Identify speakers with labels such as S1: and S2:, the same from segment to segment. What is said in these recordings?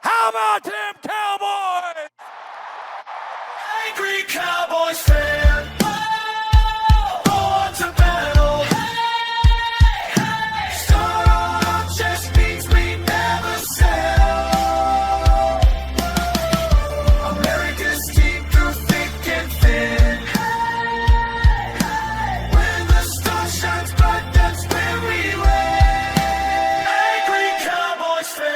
S1: How about them Cowboys? Angry Cowboys fan. Born to battle. Star on chest beats we never sell. America's team through thick and thin. When the star shines bright, that's when we win. Angry Cowboys fan.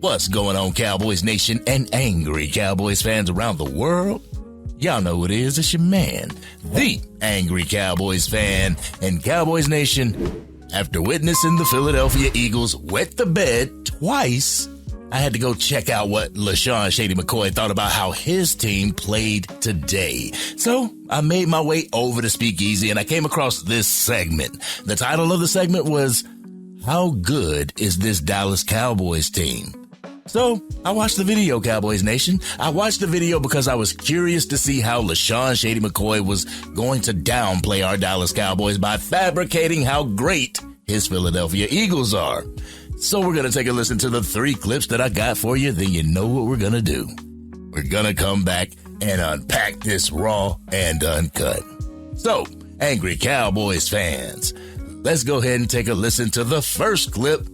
S2: What's going on, Cowboys Nation and Angry Cowboys fans around the world? Y'all know who it is. It's your man, the Angry Cowboys fan. And Cowboys Nation, after witnessing the Philadelphia Eagles wet the bed twice, I had to go check out what LeSean Shady McCoy thought about how his team played today. So I made my way over to Speakeasy and I came across this segment. The title of the segment was, "How good is this Dallas Cowboys team?" So I watched the video, Cowboys Nation. I watched the video because I was curious to see how LeSean Shady McCoy was going to downplay our Dallas Cowboys by fabricating how great his Philadelphia Eagles are. So we're going to take a listen to the 3 clips that I got for you. Then you know what we're going to do. We're going to come back and unpack this raw and uncut. So, Angry Cowboys fans, let's go ahead and take a listen to the first clip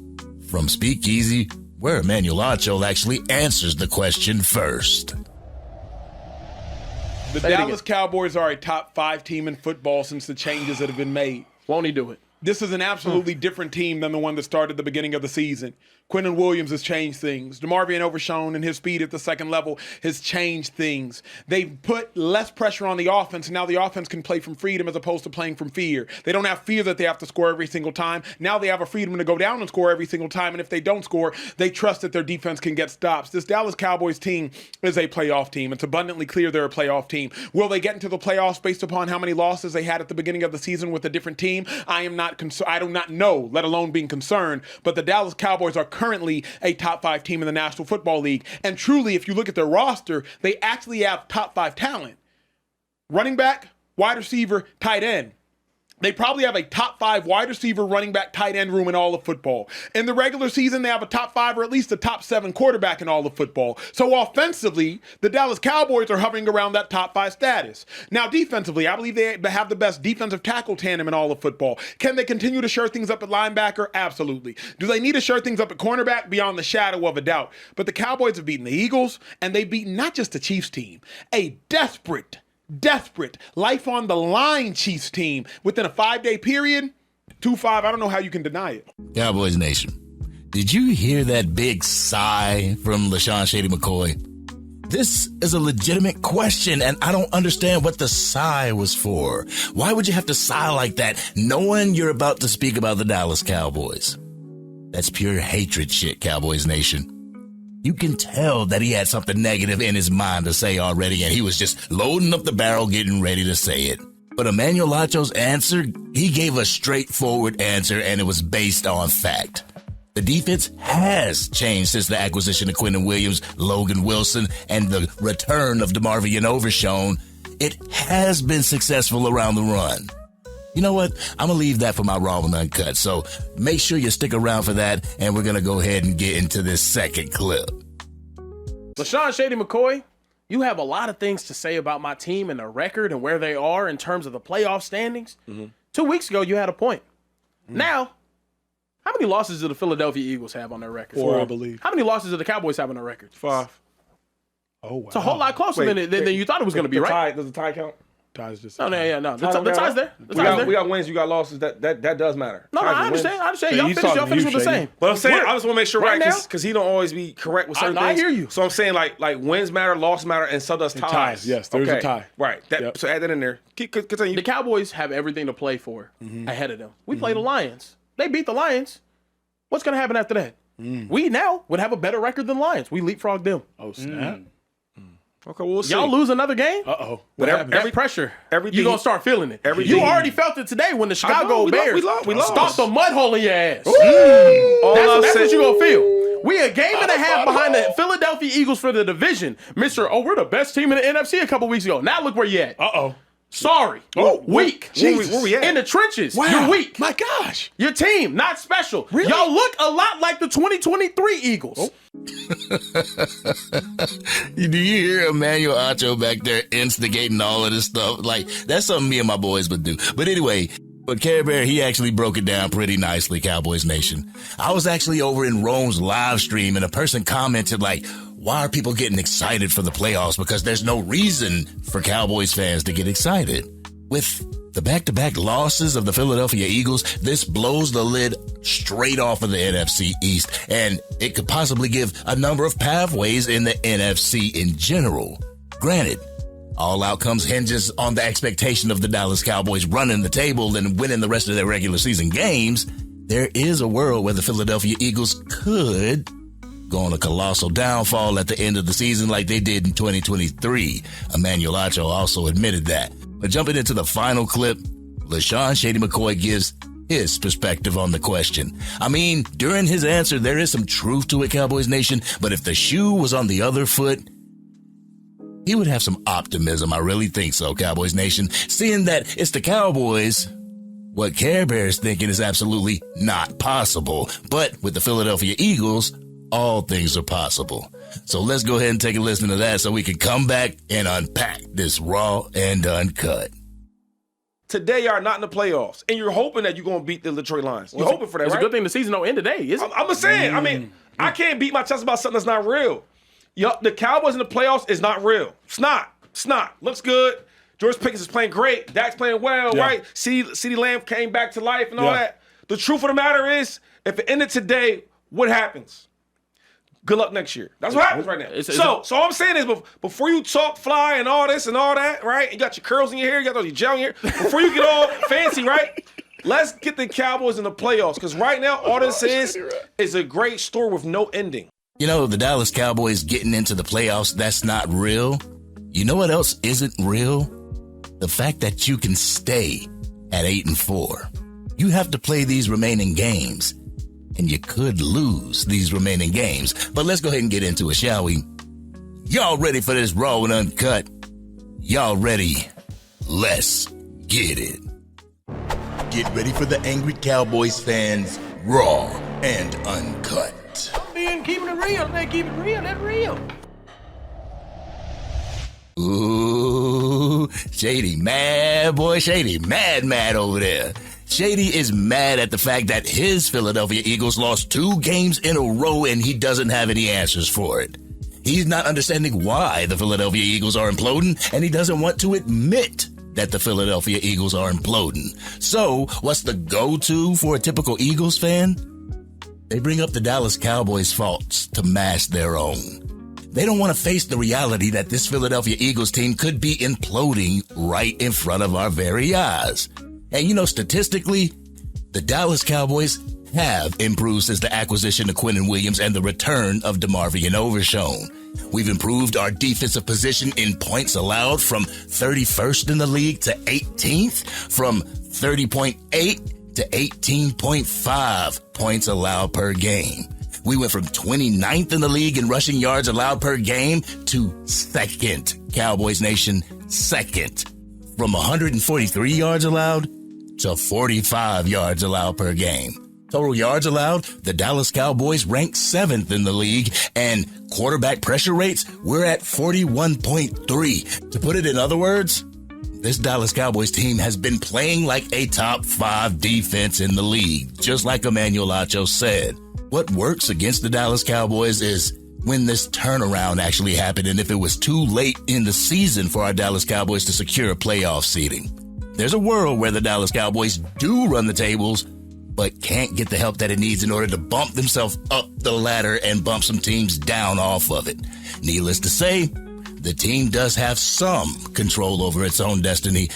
S2: from Speakeasy, where Emmanuel Acho actually answers the question first.
S3: The Dallas Cowboys are a top 5 team in football since the changes that have been made.
S4: Won't he do it?
S3: This is an absolutely different team than the one that started at the beginning of the season. Quentin Williams has changed things. DeMarvion Overshown and his speed at the second level has changed things. They've put less pressure on the offense, and now the offense can play from freedom as opposed to playing from fear. They don't have fear that they have to score every single time. Now they have a freedom to go down and score every single time, and if they don't score, they trust that their defense can get stops. This Dallas Cowboys team is a playoff team. It's abundantly clear they're a playoff team. Will they get into the playoffs based upon how many losses they had at the beginning of the season with a different team? I do not know, let alone being concerned, but the Dallas Cowboys are currently a top 5 team in the National Football League. And truly, if you look at their roster, they actually have top 5 talent. Running back, wide receiver, tight end. They probably have a top 5 wide receiver, running back, tight end room in all of football. In the regular season, they have a top 5 or at least a top 7 quarterback in all of football. So offensively, the Dallas Cowboys are hovering around that top 5 status. Now defensively, I believe they have the best defensive tackle tandem in all of football. Can they continue to shore things up at linebacker? Absolutely. Do they need to shore things up at cornerback? Beyond the shadow of a doubt. But the Cowboys have beaten the Eagles, and they've beaten not just the Chiefs team, a desperate, life on the line Chiefs team within a 5-day period. 2-5, I don't know how you can deny it.
S2: Cowboys Nation, did you hear that big sigh from LeSean Shady McCoy? This is a legitimate question, and I don't understand what the sigh was for. Why would you have to sigh like that, knowing you're about to speak about the Dallas Cowboys? That's pure hatred shit, Cowboys Nation. You can tell that he had something negative in his mind to say already, and he was just loading up the barrel, getting ready to say it. But Emmanuel Acho's answer, he gave a straightforward answer, and it was based on fact. The defense has changed since the acquisition of Quentin Williams, Logan Wilson, and the return of DeMarvion Overshown. It has been successful around the run. You know what? I'm going to leave that for my raw and uncut. So make sure you stick around for that, and we're going to go ahead and get into this second clip.
S4: LeSean Shady McCoy, you have a lot of things to say about my team and their record and where they are in terms of the playoff standings. 2 weeks ago, you had a point. Now, how many losses do the Philadelphia Eagles have on their record?
S3: 4, I believe.
S4: How many losses do the Cowboys have on their record?
S3: 5. Oh, wow.
S4: It's a whole lot closer than you thought it was going to be, right?
S5: Does the tie count?
S3: Ties just
S4: No. The tie's there.
S5: We got wins, you got losses. That does matter.
S4: No, I understand. Y'all finish with the same.
S5: But I'm saying, I just want to make sure,
S4: right now,
S5: because he don't always be correct with certain things.
S4: I hear you.
S5: So I'm saying, like wins matter, losses matter, and so does ties.
S3: Yes, there's a tie.
S5: Right. So add that in there. Continue.
S4: The Cowboys have everything to play for ahead of them. We play the Lions. They beat the Lions. What's going to happen after that? We now would have a better record than Lions. We leapfrogged them.
S3: Oh, snap.
S5: Okay, we'll see.
S4: Y'all lose another game?
S3: Uh-oh.
S4: But every pressure, you're going to start feeling it.
S5: Everything.
S4: You already felt it today when the Chicago Bears
S5: we lost.
S4: stomped the mud hole in your ass. That's what you're going to feel. We a game and a half behind the Philadelphia Eagles for the division. We're the best team in the NFC a couple weeks ago. Now look where you at.
S3: Uh-oh.
S4: Sorry.
S3: Oh,
S4: weak.
S5: Where we at?
S4: In the trenches.
S3: Wow.
S4: You're weak.
S3: My gosh.
S4: Your team, not special.
S3: Really?
S4: Y'all look a lot like the 2023 Eagles.
S2: Do you hear Emmanuel Acho back there instigating all of this stuff? Like, that's something me and my boys would do. But anyway, but Care Bear, he actually broke it down pretty nicely, Cowboys Nation. I was actually over in Rome's live stream, and a person commented like, why are people getting excited for the playoffs? Because there's no reason for Cowboys fans to get excited. With the back-to-back losses of the Philadelphia Eagles, this blows the lid straight off of the NFC East, and it could possibly give a number of pathways in the NFC in general. Granted, all outcomes hinges on the expectation of the Dallas Cowboys running the table and winning the rest of their regular season games. There is a world where the Philadelphia Eagles could go on a colossal downfall at the end of the season like they did in 2023. Emmanuel Acho also admitted that. But jumping into the final clip, LeSean Shady McCoy gives his perspective on the question. I mean, during his answer, there is some truth to it, Cowboys Nation, but if the shoe was on the other foot, he would have some optimism. I really think so, Cowboys Nation. Seeing that it's the Cowboys, what Care Bear is thinking is absolutely not possible. But with the Philadelphia Eagles, all things are possible. So let's go ahead and take a listen to that so we can come back and unpack this raw and uncut.
S5: Today, y'all are not in the playoffs, and you're hoping that you're going to beat the Detroit Lions. You're hoping for that,
S4: It's
S5: right?
S4: a good thing the season don't end today, is it?
S5: I'm just saying. I mean, I can't beat my chest about something that's not real. The Cowboys in the playoffs is not real. It's not. It's not. Looks good. George Pickens is playing great. Dak's playing well, right? CeeDee Lamb came back to life and all that. The truth of the matter is, if it ended today, what happens? Good luck next year. That's what happens right now. So all I'm saying is, before you talk fly and all this and all that, right? You got your curls in your hair, you got all your gel in your hair. Before you get all fancy, right? Let's get the Cowboys in the playoffs, because right now all this is a great story with no ending.
S2: You know, the Dallas Cowboys getting into the playoffs, that's not real. You know what else isn't real? The fact that you can stay at 8-4. You have to play these remaining games, and you could lose these remaining games. But let's go ahead and get into it, shall we? Y'all ready for this raw and uncut? Y'all ready? Let's get it. Get ready for the Angry Cowboys fans, raw and uncut.
S4: Keeping it real. They keep it real. That's real.
S2: Ooh, Shady mad, boy. Shady mad over there. Shady is mad at the fact that his Philadelphia Eagles lost 2 games in a row and he doesn't have any answers for it. He's not understanding why the Philadelphia Eagles are imploding, and he doesn't want to admit that the Philadelphia Eagles are imploding. So, what's the go-to for a typical Eagles fan? They bring up the Dallas Cowboys' faults to mask their own. They don't want to face the reality that this Philadelphia Eagles team could be imploding right in front of our very eyes. And you know, statistically, the Dallas Cowboys have improved since the acquisition of Quinnen Williams and the return of DeMarvion Overshown. We've improved our defensive position in points allowed from 31st in the league to 18th, from 30.8 to 18.5 points allowed per game. We went from 29th in the league in rushing yards allowed per game to second, Cowboys Nation, second. From 143 yards allowed to 45 yards allowed per game. Total yards allowed, the Dallas Cowboys ranked 7th in the league, and quarterback pressure rates, we're at 41.3. To put it in other words, this Dallas Cowboys team has been playing like a top 5 defense in the league, just like Emmanuel Acho said. What works against the Dallas Cowboys is when this turnaround actually happened and if it was too late in the season for our Dallas Cowboys to secure playoff seeding. There's a world where the Dallas Cowboys do run the tables, but can't get the help that it needs in order to bump themselves up the ladder and bump some teams down off of it. Needless to say, the team does have some control over its own destiny.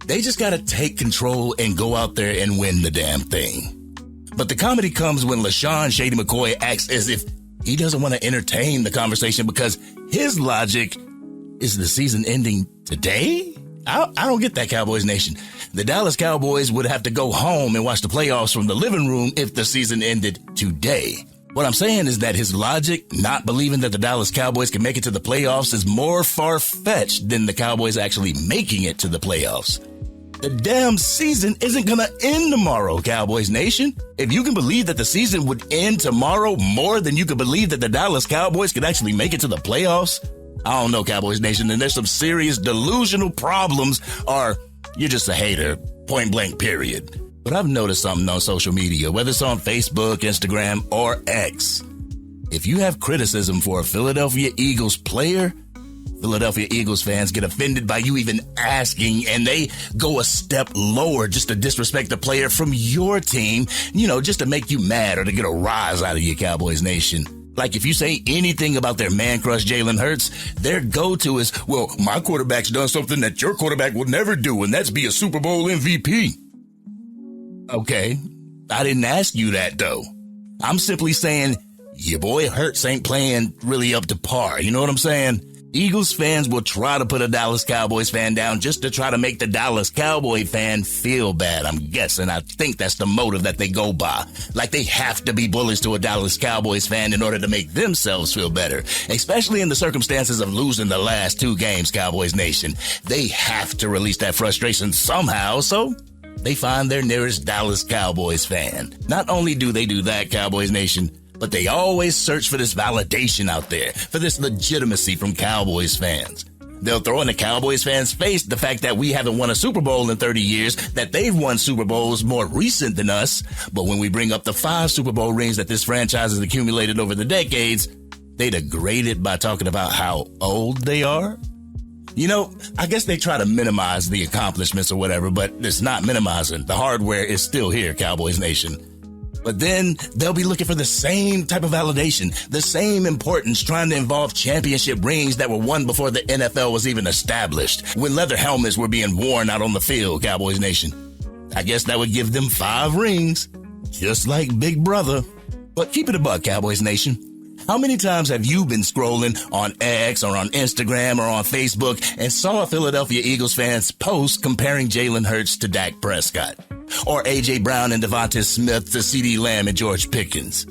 S2: They just got to take control and go out there and win the damn thing. But the comedy comes when LeSean Shady McCoy acts as if he doesn't want to entertain the conversation because his logic is the season ending today? I don't get that, Cowboys Nation. The Dallas Cowboys would have to go home and watch the playoffs from the living room if the season ended today. What I'm saying is that his logic, not believing that the Dallas Cowboys can make it to the playoffs, is more far-fetched than the Cowboys actually making it to the playoffs. The damn season isn't gonna end tomorrow, Cowboys Nation. If you can believe that the season would end tomorrow more than you can believe that the Dallas Cowboys could actually make it to the playoffs, I don't know, Cowboys Nation, then there's some serious delusional problems, or you're just a hater, point blank, period. But I've noticed something on social media, whether it's on Facebook, Instagram, or X. If you have criticism for a Philadelphia Eagles player, Philadelphia Eagles fans get offended by you even asking, and they go a step lower just to disrespect the player from your team, just to make you mad or to get a rise out of you, Cowboys Nation. Like if you say anything about their man crush Jalen Hurts, their go-to is, well, my quarterback's done something that your quarterback would never do, and that's be a Super Bowl MVP. Okay, I didn't ask you that, though. I'm simply saying your boy Hurts ain't playing really up to par. You know what I'm saying? Eagles fans will try to put a Dallas Cowboys fan down just to try to make the Dallas Cowboy fan feel bad, I'm guessing. I think that's the motive that they go by. Like they have to be bullies to a Dallas Cowboys fan in order to make themselves feel better, especially in the circumstances of losing the last 2 games, Cowboys Nation. They have to release that frustration somehow, so they find their nearest Dallas Cowboys fan. Not only do they do that, Cowboys Nation, but they always search for this validation out there, for this legitimacy from Cowboys fans. They'll throw in the Cowboys fans' face the fact that we haven't won a Super Bowl in 30 years, that they've won Super Bowls more recent than us. But when we bring up the 5 Super Bowl rings that this franchise has accumulated over the decades, they degrade it by talking about how old they are. I guess they try to minimize the accomplishments or whatever, but it's not minimizing. The hardware is still here, Cowboys Nation. But then they'll be looking for the same type of validation, the same importance, trying to involve championship rings that were won before the NFL was even established, when leather helmets were being worn out on the field, Cowboys Nation. I guess that would give them 5 rings, just like Big Brother. But keep it a buck, Cowboys Nation. How many times have you been scrolling on X or on Instagram or on Facebook and saw a Philadelphia Eagles fan's post comparing Jalen Hurts to Dak Prescott? Or A.J. Brown and Devonta Smith to CeeDee Lamb and George Pickens?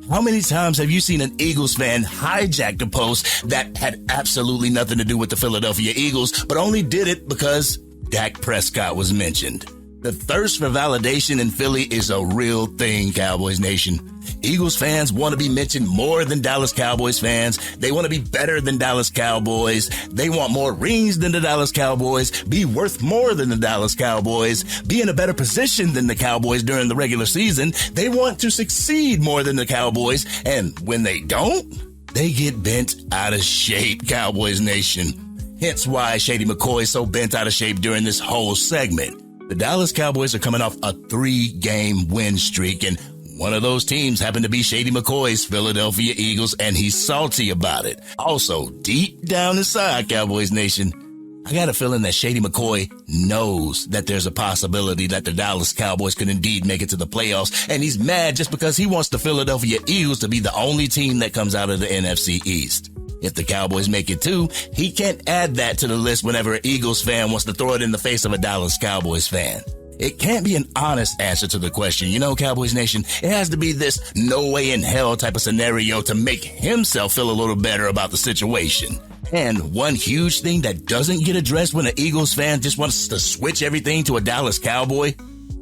S2: How many times have you seen an Eagles fan hijack a post that had absolutely nothing to do with the Philadelphia Eagles, but only did it because Dak Prescott was mentioned? The thirst for validation in Philly is a real thing, Cowboys Nation. Eagles fans want to be mentioned more than Dallas Cowboys fans. They want to be better than Dallas Cowboys. They want more rings than the Dallas Cowboys, be worth more than the Dallas Cowboys, be in a better position than the Cowboys during the regular season. They want to succeed more than the Cowboys, and when they don't, they get bent out of shape, Cowboys Nation. Hence why Shady McCoy is so bent out of shape during this whole segment. The Dallas Cowboys are coming off a 3-game win streak, and one of those teams happened to be Shady McCoy's Philadelphia Eagles, and he's salty about it. Also, deep down inside, Cowboys Nation, I got a feeling that Shady McCoy knows that there's a possibility that the Dallas Cowboys could indeed make it to the playoffs, and he's mad just because he wants the Philadelphia Eagles to be the only team that comes out of the NFC East. If the Cowboys make it too, he can't add that to the list whenever an Eagles fan wants to throw it in the face of a Dallas Cowboys fan. It can't be an honest answer to the question, Cowboys Nation. It has to be this no way in hell type of scenario to make himself feel a little better about the situation. And one huge thing that doesn't get addressed when an Eagles fan just wants to switch everything to a Dallas Cowboy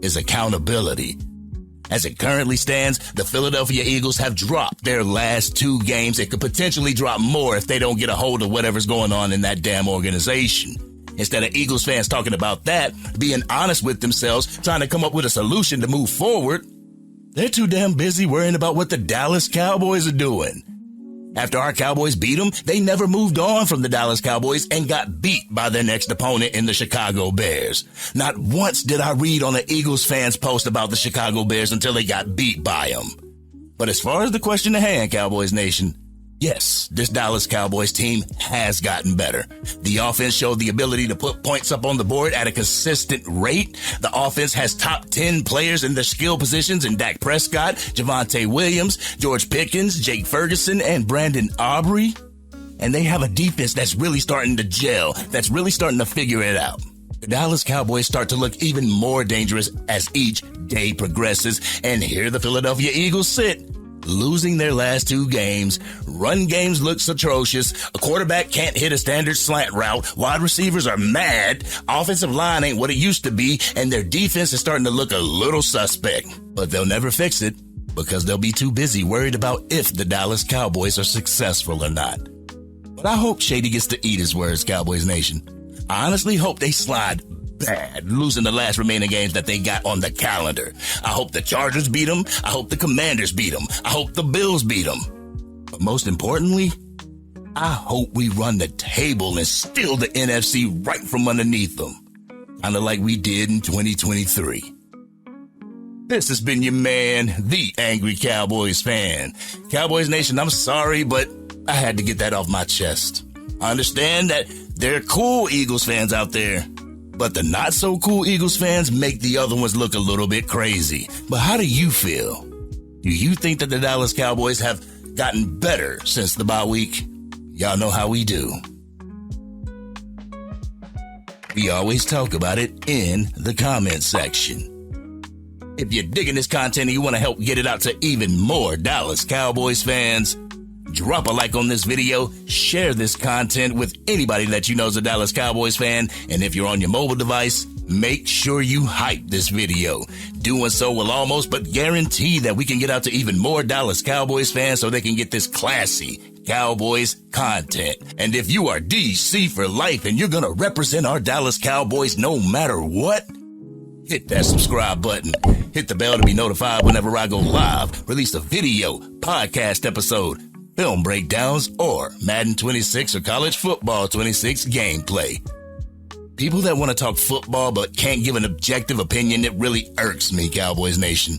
S2: is accountability. As it currently stands, the Philadelphia Eagles have dropped their last 2 games. It could potentially drop more if they don't get a hold of whatever's going on in that damn organization. Instead of Eagles fans talking about that, being honest with themselves, trying to come up with a solution to move forward, they're too damn busy worrying about what the Dallas Cowboys are doing. After our Cowboys beat them, they never moved on from the Dallas Cowboys and got beat by their next opponent in the Chicago Bears. Not once did I read on the Eagles fans post about the Chicago Bears until they got beat by them. But as far as the question at hand, Cowboys Nation, yes, this Dallas Cowboys team has gotten better. The offense showed the ability to put points up on the board at a consistent rate. The offense has top 10 players in their skill positions in Dak Prescott, Javonte Williams, George Pickens, Jake Ferguson, and Brandon Aubrey. And they have a defense that's really starting to gel, that's really starting to figure it out. The Dallas Cowboys start to look even more dangerous as each day progresses, and here the Philadelphia Eagles sit, losing their last 2 games. Run games looks atrocious. A quarterback can't hit a standard slant route. Wide receivers are mad. Offensive line ain't what it used to be, and their defense is starting to look a little suspect. But they'll never fix it because they'll be too busy worried about if the Dallas Cowboys are successful or not. But I hope Shady gets to eat his words, Cowboys Nation. I honestly hope they slide bad, losing the last remaining games that they got on the calendar. I hope the Chargers beat them. I hope the Commanders beat them. I hope the Bills beat them. But most importantly, I hope we run the table and steal the NFC right from underneath them. Kind of like we did in 2023. This has been your man, the Angry Cowboys Fan. Cowboys Nation, I'm sorry, but I had to get that off my chest. I understand that there are cool Eagles fans out there, but the not so cool Eagles fans make the other ones look a little bit crazy. But how do you feel? Do you think that the Dallas Cowboys have gotten better since the bye week? Y'all know how we do. We always talk about it in the comment section. If you're digging this content and you want to help get it out to even more Dallas Cowboys fans, drop a like on this video, share this content with anybody that you know is a Dallas Cowboys fan, and if you're on your mobile device, make sure you hype this video. Doing so will almost but guarantee that we can get out to even more Dallas Cowboys fans so they can get this classy Cowboys content. And if you are DC for life and you're gonna represent our Dallas Cowboys no matter what, hit that subscribe button. Hit the bell to be notified whenever I go live, release a video, podcast episode, film breakdowns, or Madden 26 or College Football 26 gameplay. People that want to talk football but can't give an objective opinion, it really irks me, Cowboys Nation.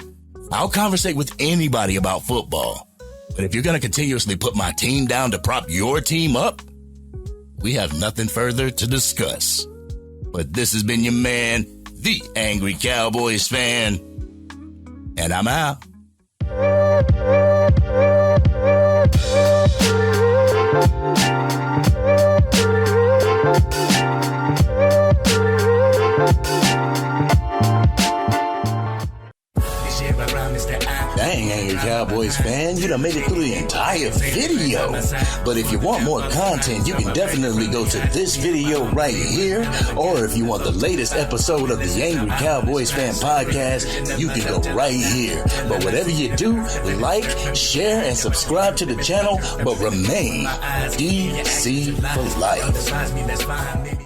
S2: I'll conversate with anybody about football, but if you're going to continuously put my team down to prop your team up, we have nothing further to discuss. But this has been your man, the Angry Cowboys Fan, and I'm out. Dang, Angry Cowboys Fan, you done made it through the entire video. But if you want more content, you can definitely go to this video right here. Or if you want the latest episode of the Angry Cowboys Fan podcast, you can go right here. But whatever you do, like, share, and subscribe to the channel, but remain DC for life.